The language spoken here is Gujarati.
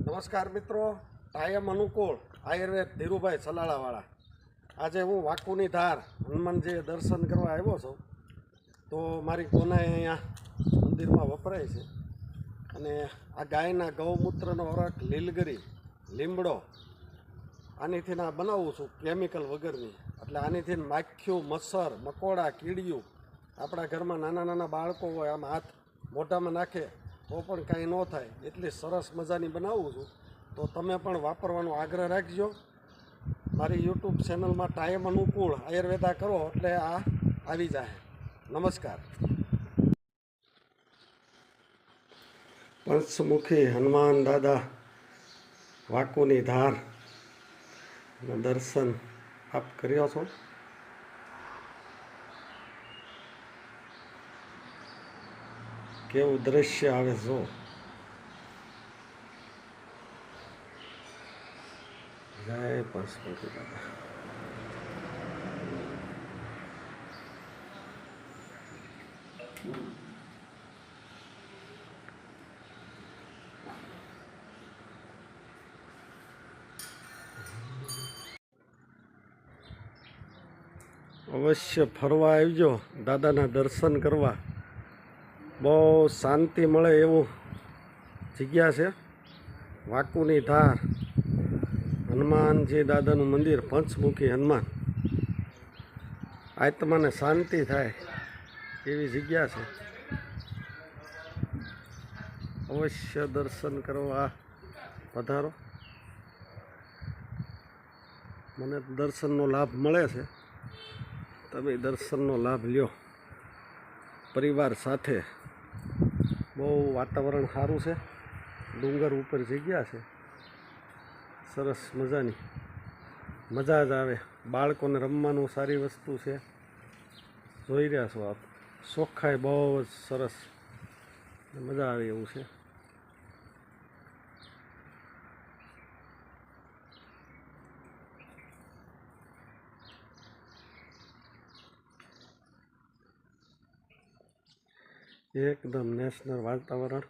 નમસ્કાર મિત્રો, કાયમ અનુકૂળ આયુર્વેદ ધીરુભાઈ સલાળાવાળા. આજે હું વાકુની ધાર હનુમાનજી દર્શન કરવા આવ્યો છું. તો મારી કોનાએ અહીંયા મંદિરમાં વપરાય છે અને આ ગાયના ગૌમૂત્રનો અરક, લીલગરી, લીમડો આનીથી આ બનાવું છું કેમિકલ વગરની. એટલે આનીથી માખ્યું, મચ્છર, મકોડા, કીડિયું આપણા ઘરમાં નાના નાના બાળકો હોય આમ હાથ મોઢામાં નાખે તો પણ કાંઈ ન થાય એટલી સરસ મજાની બનાવું છું. તો તમે પણ વાપરવાનો આગ્રહ રાખજો. મારી યુટ્યુબ ચેનલમાં ટાઈમ અનુકૂળ આયુર્વેદા કરો એટલે આ આવી જાય. નમસ્કાર. પંચમુખી હનુમાન દાદા વાકુની ધાર દર્શન આપ કર્યો છો. કેવું દ્રશ્ય આવે જો. જય પંચમુખી દાદા. અવશ્ય ફરવા આવજો, દાદાના દર્શન કરવા. બહુ શાંતિ મળે એવું જગ્યા છે. વાકુની ધાર હનુમાનજી દાદાનું મંદિર, પંચમુખી હનુમાન. આત્માને શાંતિ થાય એવી જગ્યા છે. અવશ્ય દર્શન કરવા પધારો. મને દર્શનનો લાભ મળે છે, તમે દર્શનનો લાભ લ્યો પરિવાર સાથે. બહુ વાતાવરણ સારું છે, ડુંગર ઉપર જગ્યા છે, સરસ મજાની, મજા જ આવે. બાળકોને રમવાનું સારી વસ્તુ છે. જોઈ રહ્યા છો આપ, ચોખ્ખાઈ બહુ જ સરસ, મજા આવે એવું છે. એકદમ નેશનલ વાતાવરણ.